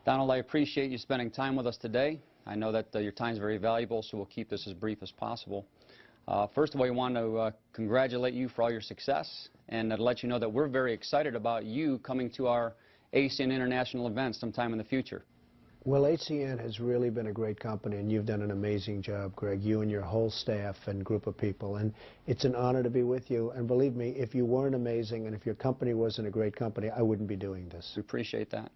Donald, I appreciate you spending time with us today. I know that your time is very valuable, so we'll keep this as brief as possible. First of all, we want to congratulate you for all your success and to let you know that we're very excited about you coming to our ACN International event sometime in the future. Well, ACN has really been a great company, and you've done an amazing job, Greg, you and your whole staff and group of people. And it's an honor to be with you. And believe me, if you weren't amazing and if your company wasn't a great company, I wouldn't be doing this. We appreciate that.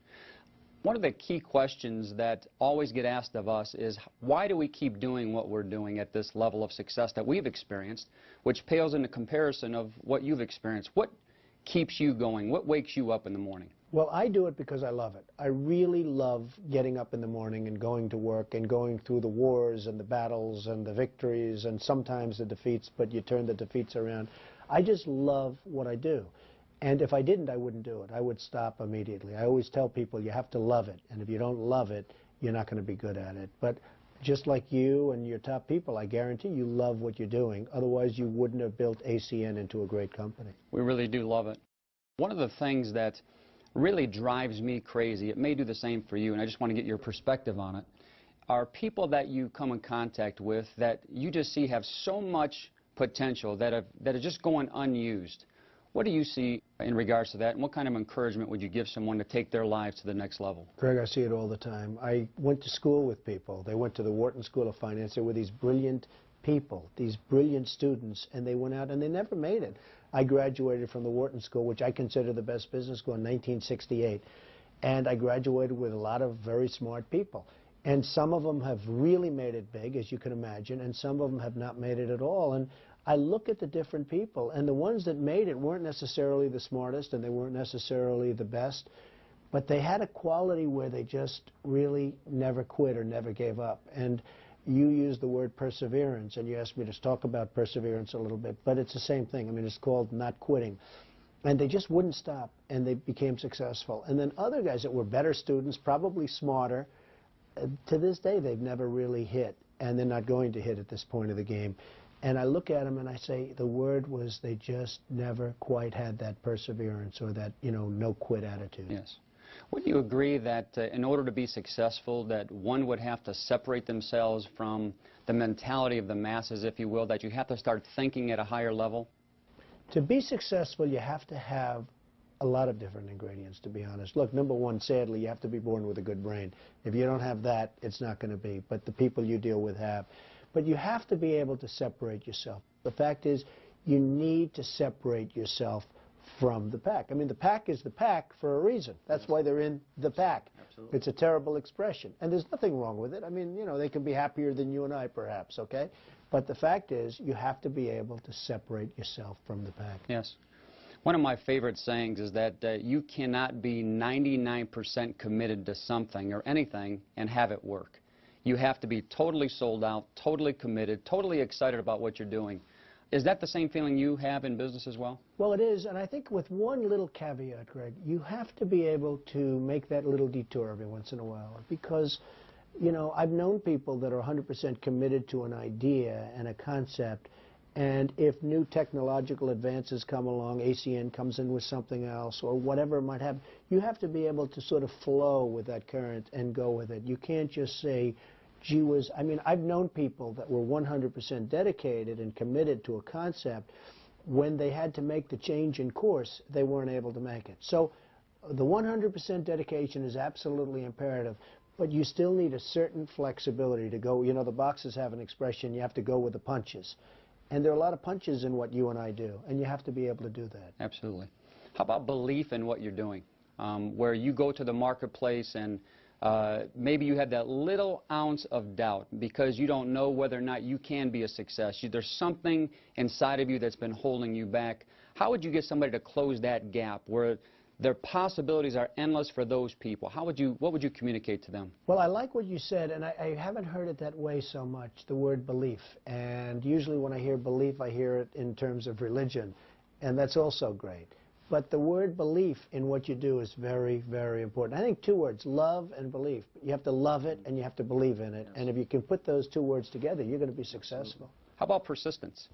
One of the key questions that always get asked of us is, why do we keep doing what we're doing at this level of success that we've experienced, which pales into comparison of what you've experienced? What keeps you going? What wakes you up in the morning? Well, I do it because I love it. I really love getting up in the morning and going to work and going through the wars and the battles and the victories and sometimes the defeats, but you turn the defeats around. I just love what I do. And if I didn't, I wouldn't do it. I would stop immediately. I always tell people you have to love it. And if you don't love it, you're not going to be good at it. But just like you and your top people, I guarantee you love what you're doing. Otherwise, you wouldn't have built ACN into a great company. We really do love it. One of the things that really drives me crazy, it may do the same for you, and I just want to get your perspective on it, are people that you come in contact with that you just see have so much potential that are just going unused. What do you see in regards to that, and what kind of encouragement would you give someone to take their lives to the next level? Greg, I see it all the time. I went to school with people. They went to the Wharton School of Finance. There were these brilliant people, these brilliant students, and they went out and they never made it. I graduated from the Wharton School, which I consider the best business school, in 1968, and I graduated with a lot of very smart people. And some of them have really made it big, as you can imagine, and some of them have not made it at all. And I look at the different people, and the ones that made it weren't necessarily the smartest, and they weren't necessarily the best, but they had a quality where they just really never quit or never gave up. And you used the word perseverance, and you asked me to talk about perseverance a little bit, but it's the same thing. I mean, it's called not quitting. And they just wouldn't stop, and they became successful. And then other guys that were better students, probably smarter, to this day, they've never really hit, and they're not going to hit at this point of the game. And I look at them and I say the word was they just never quite had that perseverance or that, no quit attitude. Yes. Would you agree that in order to be successful, that one would have to separate themselves from the mentality of the masses, if you will, that you have to start thinking at a higher level? To be successful, you have to have a lot of different ingredients, to be honest. Look, number one, sadly, you have to be born with a good brain. If you don't have that, it's not going to be. But the people you deal with have. But you have to be able to separate yourself. The fact is, you need to separate yourself from the pack. I mean, the pack is the pack for a reason. That's why they're in the pack. Absolutely. It's a terrible expression. And there's nothing wrong with it. I mean, they can be happier than you and I, perhaps, okay? But the fact is, you have to be able to separate yourself from the pack. Yes. One of my favorite sayings is that you cannot be 99% committed to something or anything and have it work. You have to be totally sold out, totally committed, totally excited about what you're doing. Is that the same feeling you have in business as well? Well, it is, and I think with one little caveat, Greg, you have to be able to make that little detour every once in a while, because, I've known people that are 100% committed to an idea and a concept, and if new technological advances come along, ACN comes in with something else, or whatever it might have, you have to be able to sort of flow with that current and go with it. You can't just say, gee whiz. I mean, I've known people that were 100% dedicated and committed to a concept. When they had to make the change in course, they weren't able to make it. So the 100% dedication is absolutely imperative, but you still need a certain flexibility to go. The boxers have an expression, you have to go with the punches. And there are a lot of punches in what you and I do, and you have to be able to do that. Absolutely. How about belief in what you're doing? Where you go to the marketplace and maybe you have that little ounce of doubt because you don't know whether or not you can be a success. There's something inside of you that's been holding you back. How would you get somebody to close that gap where their possibilities are endless for those people? What would you communicate to them? Well, I like what you said, and I haven't heard it that way so much, the word belief. And usually when I hear belief, I hear it in terms of religion, and that's also great. But the word belief in what you do is very, very important. I think two words, love and belief. You have to love it and you have to believe in it. And if you can put those two words together, you're going to be successful. How about persistence?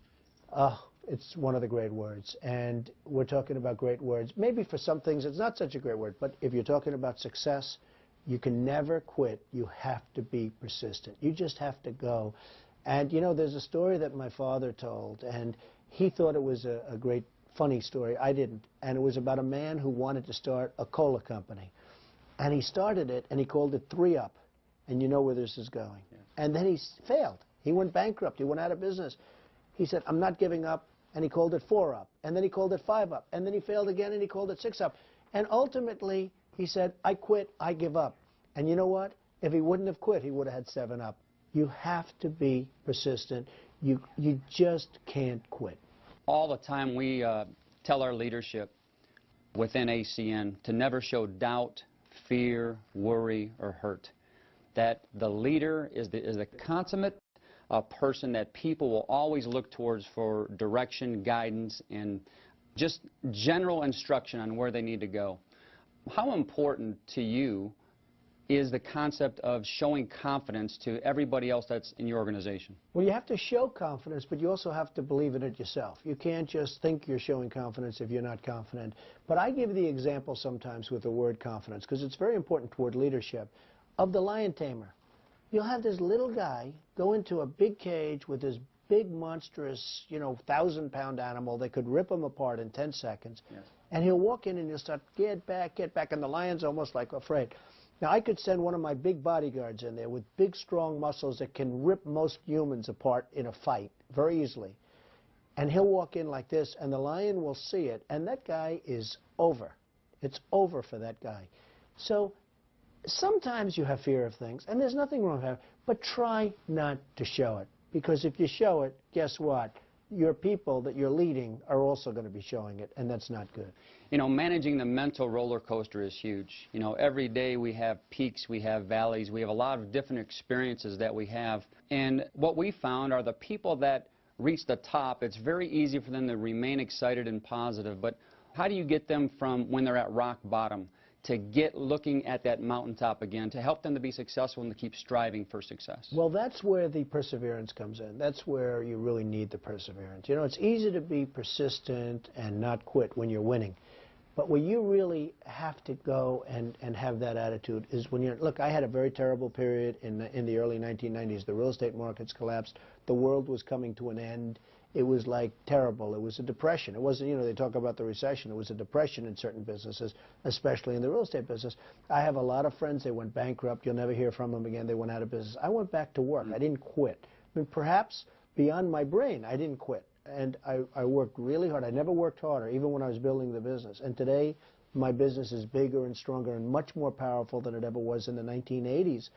It's one of the great words. And we're talking about great words. Maybe for some things it's not such a great word, but if you're talking about success, You can never quit. You have to be persistent. You just have to go. And, you know, there's a story that my father told, and he thought it was a great, funny story. I didn't. And it was about a man who wanted to start a cola company. And he started it, and he called it 3-Up. And you know where this is going. Yeah. And then he failed. He went bankrupt. He went out of business. He said, I'm not giving up. And he called it 4-Up. And then he called it 5-Up. And then he failed again, and he called it 6-Up. And ultimately, he said, I quit, I give up. And you know what? If he wouldn't have quit, he would have had 7-Up. You have to be persistent. You just can't quit. All the time we tell our leadership within ACN to never show doubt, fear, worry, or hurt. That the leader is the consummate person that people will always look towards for direction, guidance, and just general instruction on where they need to go. How important to you is the concept of showing confidence to everybody else that's in your organization? Well, you have to show confidence, but you also have to believe in it yourself. You can't just think you're showing confidence if you're not confident. But I give the example sometimes with the word confidence, because it's very important toward leadership, of the lion tamer. You'll have this little guy go into a big cage with this big, monstrous, 1,000-pound animal that could rip him apart in 10 seconds. Yes. And he'll walk in and he'll start, get back, and the lion's almost like afraid. Now, I could send one of my big bodyguards in there with big, strong muscles that can rip most humans apart in a fight very easily. And he'll walk in like this, and the lion will see it, and that guy is over. It's over for that guy. So sometimes you have fear of things, and there's nothing wrong with that, but try not to show it. Because if you show it, guess what? Your people that you're leading are also going to be showing it, and that's not good. You know, managing the mental roller coaster is huge. You know, every day we have peaks, we have valleys, we have a lot of different experiences that we have. And what we found are the people that reach the top, it's very easy for them to remain excited and positive, but how do you get them from when they're at rock bottom to get looking at that mountaintop again, to help them to be successful and to keep striving for success? Well, that's where the perseverance comes in. That's where you really need the perseverance. You know, it's easy to be persistent and not quit when you're winning. But where you really have to go and have that attitude is when you're, look, I had a very terrible period in the early 1990s. The real estate markets collapsed. The world was coming to an end. It was like terrible. It was a depression. It wasn't, they talk about the recession. It was a depression in certain businesses, especially in the real estate business. I have a lot of friends. They went bankrupt. You'll never hear from them again. They went out of business. I went back to work. I didn't quit. I mean, perhaps beyond my brain, I didn't quit. And I worked really hard. I never worked harder, even when I was building the business. And today, my business is bigger and stronger and much more powerful than it ever was in the 1980s.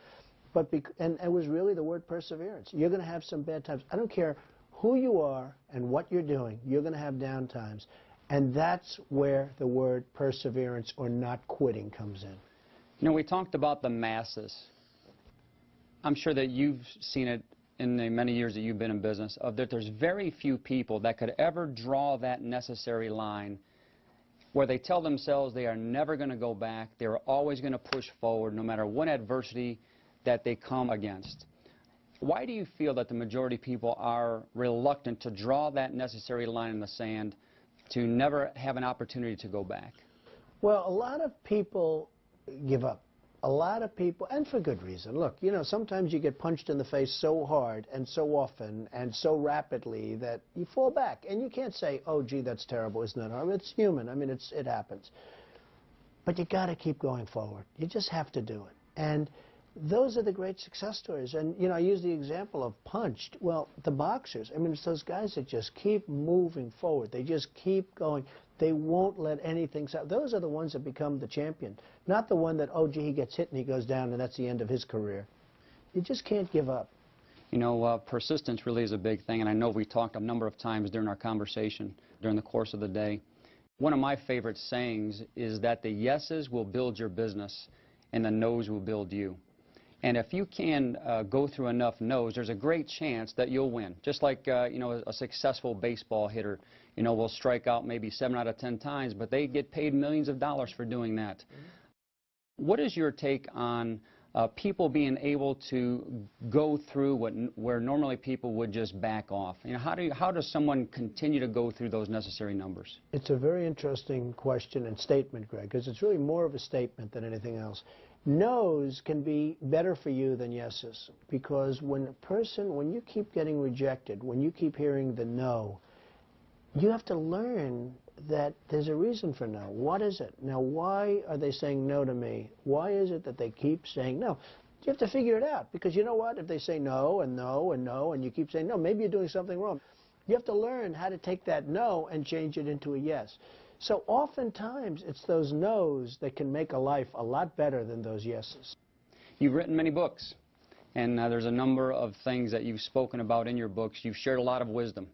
And it was really the word perseverance. You're going to have some bad times. I don't care who you are and what you're doing. You're going to have down times. And that's where the word perseverance or not quitting comes in. You know, we talked about the masses. I'm sure that you've seen it in the many years that you've been in business, that there's very few people that could ever draw that necessary line where they tell themselves they are never going to go back, they're always going to push forward no matter what adversity that they come against. Why do you feel that the majority of people are reluctant to draw that necessary line in the sand to never have an opportunity to go back? Well, a lot of people give up. A lot of people, and for good reason. Look, sometimes you get punched in the face so hard and so often and so rapidly that you fall back. And you can't say, oh, gee, that's terrible, isn't it? I mean, it's human. I mean, it happens. But you got to keep going forward. You just have to do it. And those are the great success stories. And, I use the example of punched. Well, the boxers, I mean, it's those guys that just keep moving forward. They just keep going. They won't let anything stop. Those are the ones that become the champion, not the one that, oh, gee, he gets hit and he goes down and that's the end of his career. You just can't give up. Persistence really is a big thing, and I know we talked a number of times during our conversation during the course of the day. One of my favorite sayings is that the yeses will build your business and the nos will build you. And if you can go through enough no's, there's a great chance that you'll win. Just like, a successful baseball hitter, will strike out maybe 7 out of 10 times, but they get paid millions of dollars for doing that. Mm-hmm. What is your take on people being able to go through where normally people would just back off? How does someone continue to go through those necessary numbers? It's a very interesting question and statement, Greg, because it's really more of a statement than anything else. No's can be better for you than yeses, because when you keep getting rejected, when you keep hearing the no, you have to learn that there's a reason for no. What is it? Now, why are they saying no to me? Why is it that they keep saying no? You have to figure it out, because you know what? If they say no and no and no and you keep saying no, maybe you're doing something wrong. You have to learn how to take that no and change it into a yes. So oftentimes it's those no's that can make a life a lot better than those yeses. You've written many books, and there's a number of things that you've spoken about in your books. You've shared a lot of wisdom,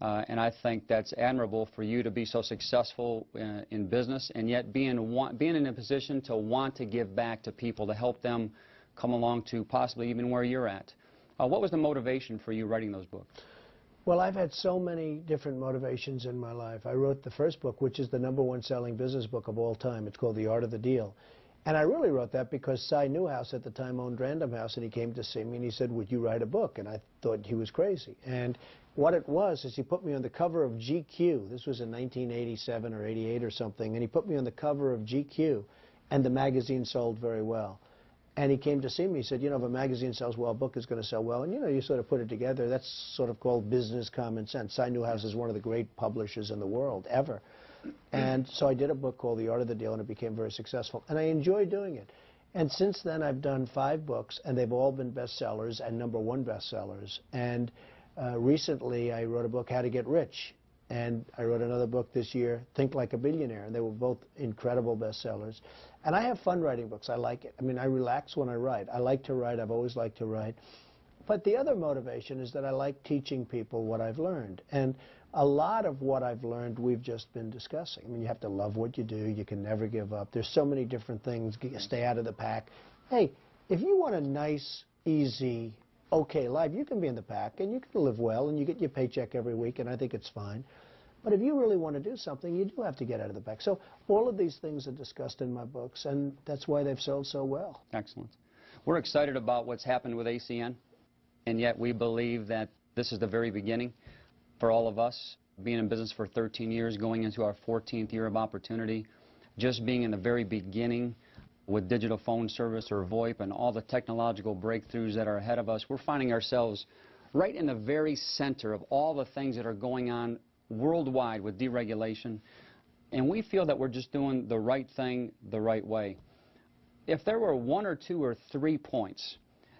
and I think that's admirable for you to be so successful in business, and yet being in a position to want to give back to people, to help them come along to possibly even where you're at. What was the motivation for you writing those books? Well, I've had so many different motivations in my life. I wrote the first book, which is the #1 selling business book of all time. It's called The Art of the Deal. And I really wrote that because Cy Newhouse at the time owned Random House, and he came to see me and he said, would you write a book? And I thought he was crazy. And what it was is he put me on the cover of GQ. This was in 1987 or 88 or something. And he put me on the cover of GQ, and the magazine sold very well. And he came to see me. He said, you know, if a magazine sells well, a book is going to sell well. And, you know, you sort of put it together. That's sort of called business common sense. Cy Newhouse is one of the great publishers in the world, ever. And so I did a book called The Art of the Deal, and it became very successful. And I enjoy doing it. And since then, I've done 5 books, and they've all been bestsellers and #1 bestsellers. And recently, I wrote a book, How to Get Rich. And I wrote another book this year, Think Like a Billionaire, and they were both incredible bestsellers. And I have fun writing books. I like it. I mean, I relax when I write. I like to write. I've always liked to write. But the other motivation is that I like teaching people what I've learned. And a lot of what I've learned we've just been discussing. I mean, you have to love what you do. You can never give up. There's so many different things. Stay out of the pack. Hey, if you want a nice, easy, okay life, you can be in the pack, and you can live well, and you get your paycheck every week, and I think it's fine. But if you really want to do something, you do have to get out of the pack. So all of these things are discussed in my books, and that's why they've sold so well. Excellent. We're excited about what's happened with ACN, and yet we believe that this is the very beginning for all of us. Being in business for 13 years, going into our 14th year of opportunity, just being in the very beginning with digital phone service or VoIP and all the technological breakthroughs that are ahead of us, we're finding ourselves right in the very center of all the things that are going on worldwide with deregulation, and we feel that we're just doing the right thing the right way. If there were 1 or 2 or 3 points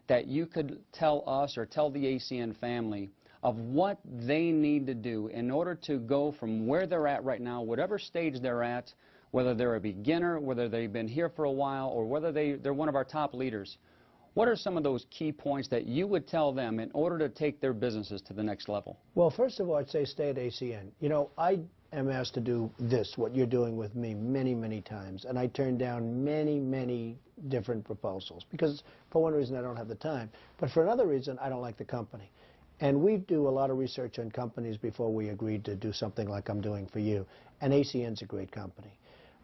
that you could tell us or tell the ACN family of what they need to do in order to go from where they're at right now, whatever stage they're at, whether they're a beginner, whether they've been here for a while, or whether they're one of our top leaders, what are some of those key points that you would tell them in order to take their businesses to the next level? Well, first of all, I'd say stay at ACN. You know, I am asked to do this, what you're doing with me, many, many times. And I turn down many, many different proposals because, for one reason, I don't have the time. But for another reason, I don't like the company. And we do a lot of research on companies before we agreed to do something like I'm doing for you. And ACN's a great company.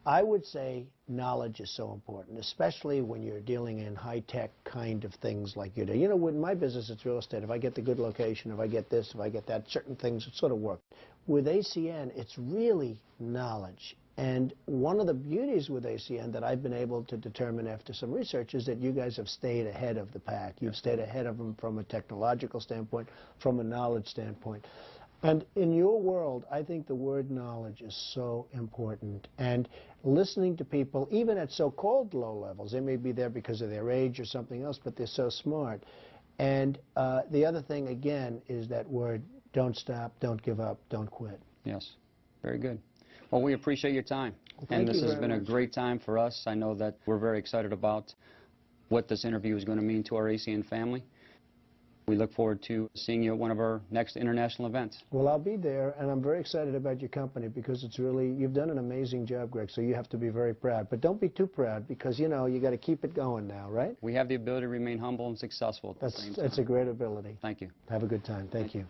I would say knowledge is so important, especially when you're dealing in high-tech kind of things like you do. You know, with my business, it's real estate. If I get the good location, if I get this, if I get that, certain things sort of work. With ACN, it's really knowledge. And one of the beauties with ACN that I've been able to determine after some research is that you guys have stayed ahead of the pack. You've stayed ahead of them from a technological standpoint, from a knowledge standpoint. And in your world, I think the word knowledge is so important. And listening to people, even at so-called low levels, they may be there because of their age or something else, but they're so smart. And the other thing, again, is that word, don't stop, don't give up, don't quit. Yes, very good. Well, we appreciate your time. Well, and this has been a great time for us. I know that we're very excited about what this interview is going to mean to our ACN family. We look forward to seeing you at one of our next international events. Well, I'll be there, and I'm very excited about your company because it's really, you've done an amazing job, Greg, so you have to be very proud. But don't be too proud because, you know, you got to keep it going now, right? We have the ability to remain humble and successful at the same time. That's a great ability. Thank you. Have a good time. Thank you.